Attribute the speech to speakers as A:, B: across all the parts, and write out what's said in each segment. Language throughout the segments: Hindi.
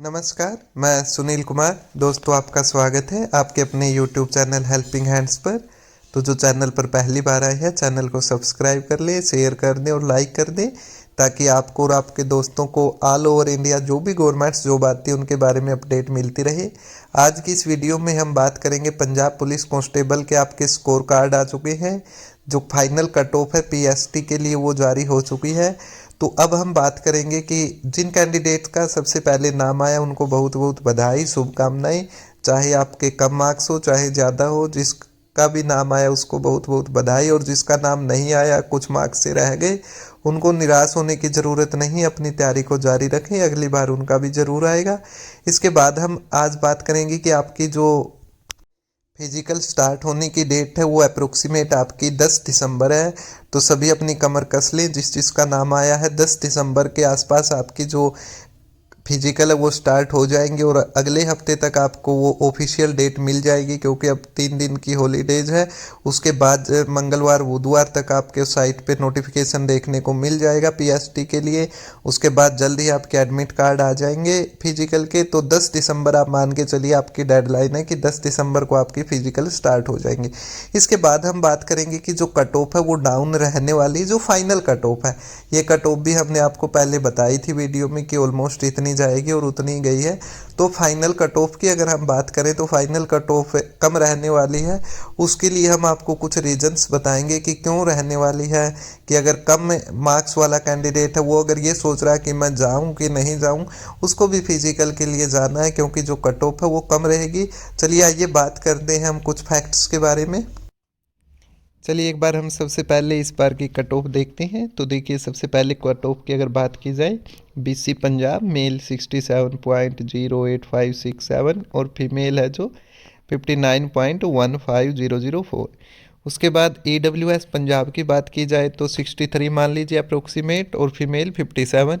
A: नमस्कार, मैं सुनील कुमार। दोस्तों, आपका स्वागत है आपके अपने YouTube चैनल हेल्पिंग हैंड्स पर। तो जो चैनल पर पहली बार आए हैं, चैनल को सब्सक्राइब कर लें, शेयर कर दें और लाइक कर दें, ताकि आपको और आपके दोस्तों को ऑल ओवर इंडिया जो भी गवर्नमेंट्स जॉब आती है उनके बारे में अपडेट मिलती रहे। आज की इस वीडियो में हम बात करेंगे पंजाब पुलिस कांस्टेबल के आपके स्कोर कार्ड आ चुके हैं। जो फाइनल कट ऑफ है पीएसटी के लिए वो जारी हो चुकी है। तो अब हम बात करेंगे कि जिन कैंडिडेट का सबसे पहले नाम आया उनको बहुत बहुत बधाई, शुभकामनाएं। चाहे आपके कम मार्क्स हो चाहे ज़्यादा हो, जिसका भी नाम आया उसको बहुत बहुत बधाई। और जिसका नाम नहीं आया, कुछ मार्क्स से रह गए, उनको निराश होने की ज़रूरत नहीं, अपनी तैयारी को जारी रखें, अगली बार उनका भी ज़रूर आएगा। इसके बाद हम आज बात करेंगे कि आपकी जो फिजिकल स्टार्ट होने की डेट है वो अप्रोक्सीमेट आपकी 10 दिसंबर है। तो सभी अपनी कमर कस लें, जिसका नाम आया है 10 दिसंबर के आसपास आपकी जो फिजिकल है वो स्टार्ट हो जाएंगे। और अगले हफ्ते तक आपको वो ऑफिशियल डेट मिल जाएगी, क्योंकि अब 3 दिन की हॉलीडेज है। उसके बाद मंगलवार बुधवार तक आपके साइट पे नोटिफिकेशन देखने को मिल जाएगा पीएसटी के लिए। उसके बाद जल्द ही आपके एडमिट कार्ड आ जाएंगे फिजिकल के। तो 10 दिसंबर आप मान के चलिए आपकी डेडलाइन है कि 10 दिसंबर को आपकी फिजिकल स्टार्ट हो जाएंगे। इसके बाद हम बात करेंगे कि जो कट ऑफ है वो डाउन रहने वाली, जो फाइनल कट ऑफ है, ये कट ऑफ भी हमने आपको पहले बताई थी वीडियो में कि ऑलमोस्ट इतनी जाएगी और उतनी गई है। तो फाइनल कट ऑफ की अगर हम बात करें तो फाइनल कट ऑफ कम रहने वाली है। उसके लिए हम आपको कुछ रीजंस बताएंगे कि क्यों रहने वाली है। कि अगर कम मार्क्स वाला कैंडिडेट है वो अगर ये सोच रहा है कि मैं जाऊं कि नहीं जाऊं, उसको भी फिजिकल के लिए जाना है, क्योंकि जो कट ऑफ है वो कम रहेगी। चलिए आइए बात करते हैं हम कुछ फैक्ट्स के बारे में। चलिए एक बार हम सबसे पहले इस बार की कट ऑफ देखते हैं। तो देखिए, सबसे पहले कट ऑफ की अगर बात की जाए, बीसी पंजाब मेल 67.08567 और फीमेल है जो 59.15004। उसके बाद ईडब्ल्यूएस पंजाब की बात की जाए तो 63 मान लीजिए अप्रोक्सीमेट, और फीमेल 57।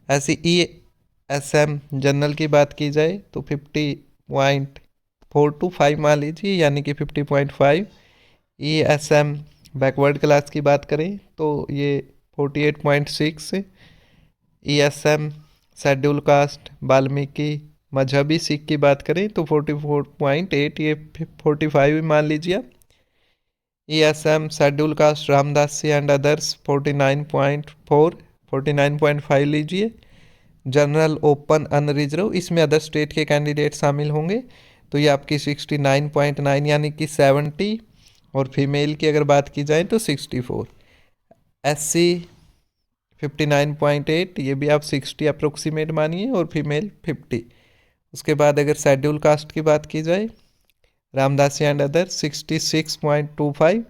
A: ऐसी ESM जनरल की बात की जाए तो 50.425 मान लीजिए, यानी कि 50.5। ESM बैकवर्ड क्लास की बात करें तो ये 48.6। ESM शेड्यूल कास्ट वाल्मीकि मजहबी सिख की बात करें तो 44.8, ये 45 भी मान लीजिए आप। ESM schedule caste Ramdasi and others 49.4, 49.5 लीजिए। जनरल ओपन अनरिजर्व, इसमें अदर स्टेट के कैंडिडेट शामिल होंगे, तो ये आपकी 69.9 यानी कि 70। और फीमेल की अगर बात की जाए तो 64। SC 59.8, ये भी आप 60 अप्रोक्सीमेट मानिए, और फीमेल 50। उसके बाद अगर शेड्यूल कास्ट की बात की जाए, रामदासी एंड अदर 66.25,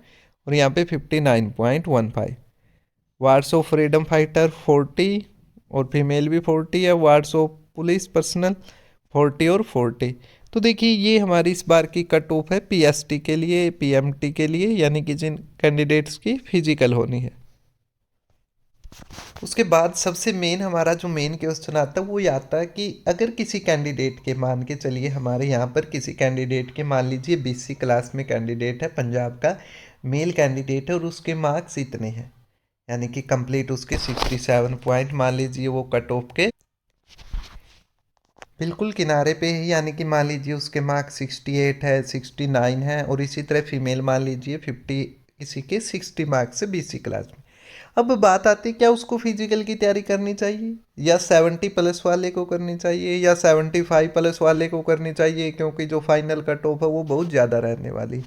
A: और यहाँ पे 59.15। वार्ड्स ऑफ फ्रीडम फाइटर 40, और फीमेल भी 40 है। वार्ड्स ऑफ पुलिस पर्सनल 40 और 40। तो देखिए, ये हमारी इस बार की कट ऑफ है पीएसटी के लिए, पीएमटी के लिए, यानी कि जिन कैंडिडेट्स की फिजिकल होनी है। उसके बाद सबसे मेन हमारा जो मेन क्वेश्चन आता है वो ये आता है कि अगर किसी कैंडिडेट के, मान के चलिए हमारे यहाँ पर किसी कैंडिडेट के, मान लीजिए बीसी क्लास में कैंडिडेट है, पंजाब का मेल कैंडिडेट है, और उसके मार्क्स इतने हैं, यानी कि कंप्लीट उसके 67 पॉइंट मान लीजिए वो कट ऑफ के बिल्कुल किनारे पे है। यानी कि मान लीजिए उसके मार्क्स 68 है, 69 है, और इसी तरह फीमेल मान लीजिए 50, किसी के 60 मार्क्स से बीसी क्लास में। अब बात आती है, क्या उसको फिजिकल की तैयारी करनी चाहिए, या 70 प्लस वाले को करनी चाहिए, या 75 प्लस वाले को करनी चाहिए, क्योंकि जो फाइनल कट ऑफ है वो बहुत ज़्यादा रहने वाली है।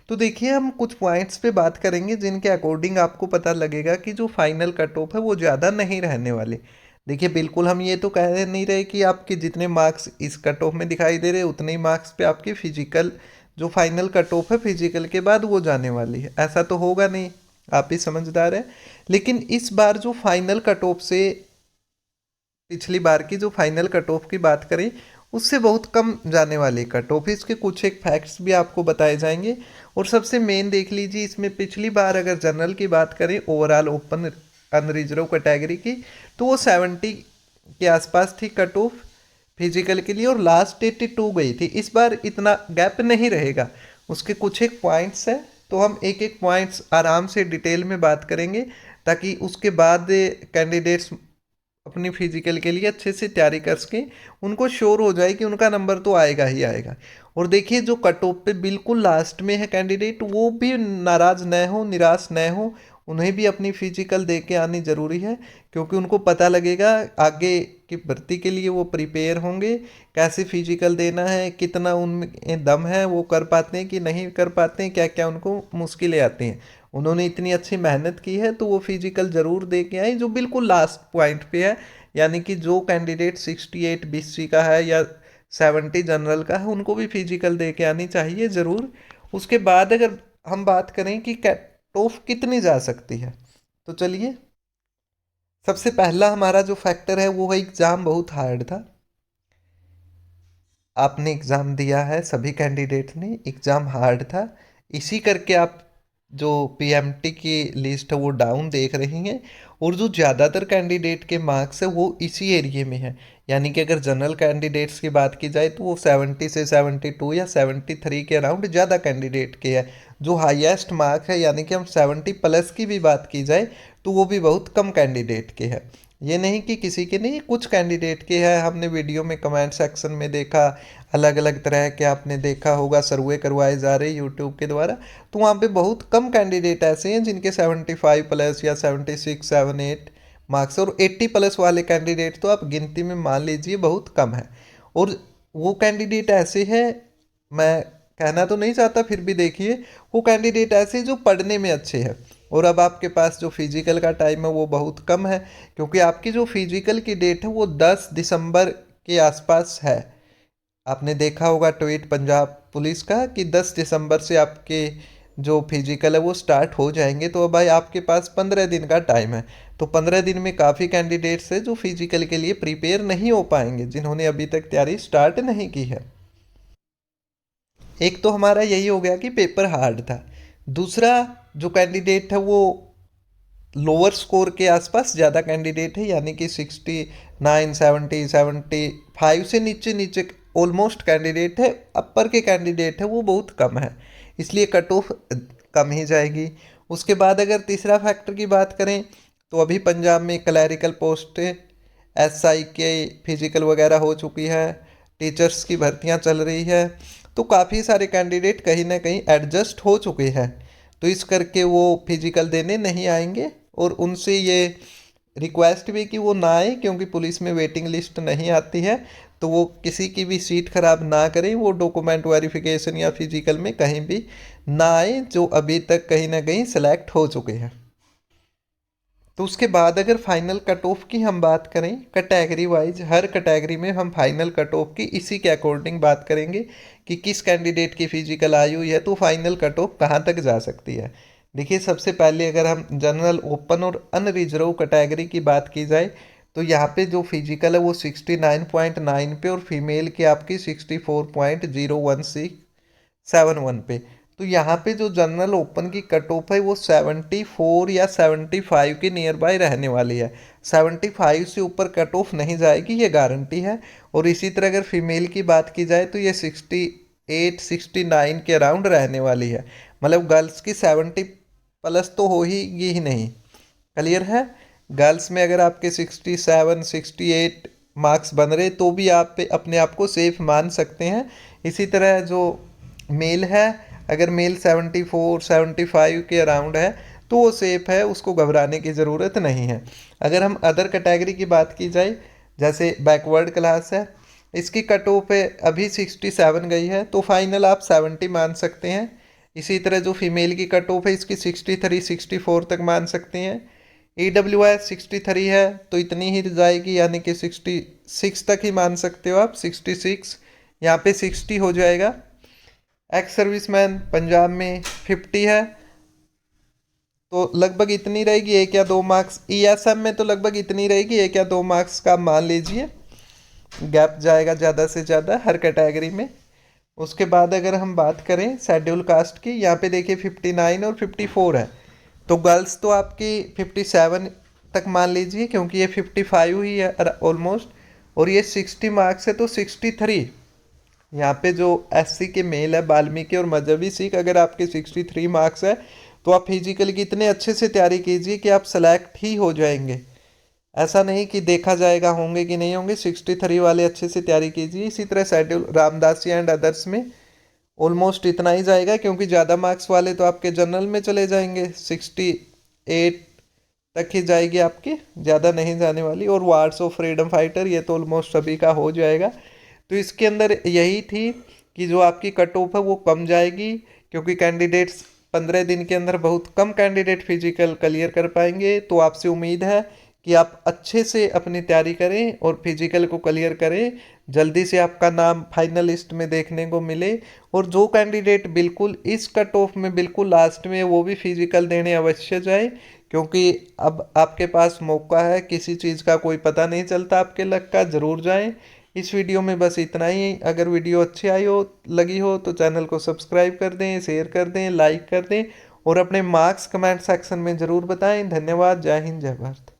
A: तो देखिए, हम कुछ पॉइंट्स पे बात करेंगे जिनके अकॉर्डिंग आपको पता लगेगा कि जो फाइनल कट ऑफ है वो ज़्यादा नहीं रहने वाले। देखिए, बिल्कुल हम ये तो कह नहीं रहे कि आपके जितने मार्क्स इस कट ऑफ में दिखाई दे रहे उतने ही मार्क्स पे आपकी फिजिकल, जो फाइनल कट ऑफ है फिजिकल के बाद वो जाने वाली है, ऐसा तो होगा नहीं, आप ही समझदार है। लेकिन इस बार जो फाइनल कट ऑफ से, पिछली बार की जो फाइनल कट ऑफ की बात करें उससे बहुत कम जाने वाले कट ऑफ, इसके कुछ एक फैक्ट्स भी आपको बताए जाएंगे। और सबसे मेन देख लीजिए, इसमें पिछली बार अगर जनरल की बात करें, ओवरऑल ओपन अनरिजर्व कैटेगरी की, तो वो 70 के आसपास थी कट ऑफ फिजिकल के लिए, और लास्ट 82 गई थी। इस बार इतना गैप नहीं रहेगा, उसके कुछ एक पॉइंट्स है, तो हम एक एक पॉइंट्स आराम से डिटेल में बात करेंगे, ताकि उसके बाद कैंडिडेट्स अपनी फिजिकल के लिए अच्छे से तैयारी कर सकें, उनको श्योर हो जाए कि उनका नंबर तो आएगा ही आएगा। और देखिए जो कट ऑफ पे बिल्कुल लास्ट में है कैंडिडेट, वो भी नाराज़ न हो, निराश न हो, उन्हें भी अपनी फिजिकल दे के आनी ज़रूरी है, क्योंकि उनको पता लगेगा आगे की भर्ती के लिए वो प्रिपेयर होंगे, कैसे फिजिकल देना है, कितना उनमें दम है, वो कर पाते हैं कि नहीं कर पाते हैं, क्या क्या उनको मुश्किलें आती हैं। उन्होंने इतनी अच्छी मेहनत की है तो वो फिजिकल ज़रूर दे के आए, जो बिल्कुल लास्ट पॉइंट पे है। यानी कि जो कैंडिडेट 68 BC का है या 70 जनरल का है, उनको भी फिजिकल दे के आनी चाहिए ज़रूर। उसके बाद अगर हम बात करें कि कट ऑफ कितनी जा सकती है, तो चलिए सबसे पहला हमारा जो फैक्टर है वो है एग्ज़ाम बहुत हार्ड था। आपने एग्ज़ाम दिया है, सभी कैंडिडेट ने, एग्ज़ाम हार्ड था, इसी करके आप जो पीएमटी की लिस्ट है वो डाउन देख रही हैं। और जो ज़्यादातर कैंडिडेट के मार्क्स है वो इसी एरिए में है। यानी कि अगर जनरल कैंडिडेट्स की बात की जाए तो वो 70 से 72 या 73 के अराउंड ज़्यादा कैंडिडेट के है। जो हाईएस्ट मार्क है, यानी कि हम 70 प्लस की भी बात की जाए तो वो भी बहुत कम कैंडिडेट के है। ये नहीं कि किसी के नहीं, कुछ कैंडिडेट के है। हमने वीडियो में कमेंट सेक्शन में देखा, अलग अलग तरह के आपने देखा होगा, सर्वे करवाए जा रहे यूट्यूब के द्वारा, तो वहाँ पे बहुत कम कैंडिडेट ऐसे हैं जिनके 75 प्लस या 76, 78 मार्क्स, और 80 प्लस वाले कैंडिडेट तो आप गिनती में मान लीजिए बहुत कम है। और वो कैंडिडेट ऐसे हैं, मैं कहना तो नहीं चाहता, फिर भी देखिए वो कैंडिडेट ऐसे जो पढ़ने में अच्छे हैं। और अब आपके पास जो फिजिकल का टाइम है वो बहुत कम है, क्योंकि आपकी जो फिजिकल की डेट है वो 10 दिसंबर के आसपास है। आपने देखा होगा ट्वीट पंजाब पुलिस का कि 10 दिसंबर से आपके जो फिजिकल है वो स्टार्ट हो जाएंगे। तो अब भाई आपके पास 15 दिन का टाइम है। तो 15 दिन में काफ़ी कैंडिडेट्स हैं जो फिजिकल के लिए प्रिपेयर नहीं हो पाएंगे, जिन्होंने अभी तक तैयारी स्टार्ट नहीं की है। एक तो हमारा यही हो गया कि पेपर हार्ड था। दूसरा, जो कैंडिडेट है वो लोअर स्कोर के आसपास ज़्यादा कैंडिडेट है, यानी कि 69, 70, 75 से नीचे नीचे ऑलमोस्ट कैंडिडेट है। अपर के कैंडिडेट है वो बहुत कम है, इसलिए कट ऑफ कम ही जाएगी। उसके बाद अगर तीसरा फैक्टर की बात करें तो अभी पंजाब में क्लैरिकल पोस्ट, एसआई के फिजिकल वगैरह हो चुकी है, टीचर्स की भर्तियां चल रही है, तो काफ़ी सारे कैंडिडेट कहीं ना कहीं एडजस्ट हो चुके हैं। तो इस करके वो फिजिकल देने नहीं आएंगे, और उनसे ये रिक्वेस्ट भी कि वो ना आए, क्योंकि पुलिस में वेटिंग लिस्ट नहीं आती है। तो वो किसी की भी सीट खराब ना करें, वो डॉक्यूमेंट वेरिफिकेशन या फिजिकल में कहीं भी ना आए जो अभी तक कहीं ना कहीं सेलेक्ट हो चुके हैं। तो उसके बाद अगर फाइनल कट ऑफ की हम बात करें, कैटेगरी वाइज हर कैटेगरी में हम फाइनल कट ऑफ की इसी के अकॉर्डिंग बात करेंगे कि किस कैंडिडेट की फिजिकल आई हुई है तो फाइनल कट ऑफ कहाँ तक जा सकती है। देखिए सबसे पहले अगर हम जनरल, ओपन और अनरिजर्व कैटेगरी की बात की जाए तो यहाँ पे जो फिजिकल है वो 69.9 पे, और फीमेल की आपकी 64.0171 पे। तो यहाँ पे जो जनरल ओपन की कट ऑफ है वो 74 या 75 के नियर बाय रहने वाली है। 75 से ऊपर कट ऑफ नहीं जाएगी, ये गारंटी है। और इसी तरह अगर फीमेल की बात की जाए तो ये 68, 69 के अराउंड रहने वाली है। मतलब गर्ल्स की 70 प्लस तो हो ही नहीं। क्लियर है? गर्ल्स में अगर आपके 67, 68 मार्क्स बन रहे तो भी आप अपने आप को सेफ मान सकते हैं। इसी तरह जो मेल है, अगर मेल 74, 75 के अराउंड है तो वो सेफ है, उसको घबराने की ज़रूरत नहीं है। अगर हम अदर कैटेगरी की बात की जाए, जैसे बैकवर्ड क्लास है, इसकी कट ऑफ है अभी 67 गई है, तो फाइनल आप 70 मान सकते हैं। इसी तरह जो फीमेल की कट ऑफ है इसकी 63, 64 तक मान सकते हैं। EWS 63 है तो इतनी ही जाएगी, यानी कि 66 तक ही मान सकते हो आप, 66 यहाँ पे 60 हो जाएगा। एक्स सर्विसमैन पंजाब में 50 है तो लगभग इतनी रहेगी, 1 या 2 मार्क्स। ESM में तो लगभग इतनी रहेगी, 1 या 2 मार्क्स का मान लीजिए गैप जाएगा ज़्यादा से ज़्यादा हर कैटेगरी में। उसके बाद अगर हम बात करें शेड्यूल कास्ट की, यहाँ पे देखिए 59 और 54 है, तो गर्ल्स तो आपकी 57 तक मान लीजिए, क्योंकि ये 55 ही है ऑलमोस्ट, और ये 60 मार्क्स है तो 63। यहाँ पे जो SC के मेल है, वाल्मीकि और मजहबी सिख, अगर आपके 63 मार्क्स है तो आप फिजिकल की इतने अच्छे से तैयारी कीजिए कि आप सेलेक्ट ही हो जाएंगे। ऐसा नहीं कि देखा जाएगा होंगे कि नहीं होंगे। 63 वाले अच्छे से तैयारी कीजिए। इसी तरह शेड्यूल रामदासी एंड अदर्स में ऑलमोस्ट इतना ही जाएगा, क्योंकि ज़्यादा मार्क्स वाले तो आपके जनरल में चले जाएंगे। 68 तक ही जाएगी आपकी, ज़्यादा नहीं जाने वाली। और वार्स ऑफ फ्रीडम फाइटर ये तो ऑलमोस्ट सभी का हो जाएगा। तो इसके अंदर यही थी कि जो आपकी कट ऑफ है वो कम जाएगी, क्योंकि कैंडिडेट्स 15 दिन के अंदर बहुत कम कैंडिडेट फिजिकल क्लियर कर पाएंगे। तो आपसे उम्मीद है कि आप अच्छे से अपनी तैयारी करें और फिजिकल को क्लियर करें, जल्दी से आपका नाम फाइनल लिस्ट में देखने को मिले। और जो कैंडिडेट बिल्कुल इस कट ऑफ में बिल्कुल लास्ट में, वो भी फिजिकल देने अवश्य जाए, क्योंकि अब आपके पास मौका है, किसी चीज़ का कोई पता नहीं चलता, आपके लक का। ज़रूर जाएं। इस वीडियो में बस इतना ही। अगर वीडियो अच्छी आई हो, लगी हो, तो चैनल को सब्सक्राइब कर दें, शेयर कर दें, लाइक कर दें और अपने मार्क्स कमेंट सेक्शन में ज़रूर बताएं। धन्यवाद। जय हिंद, जय भारत।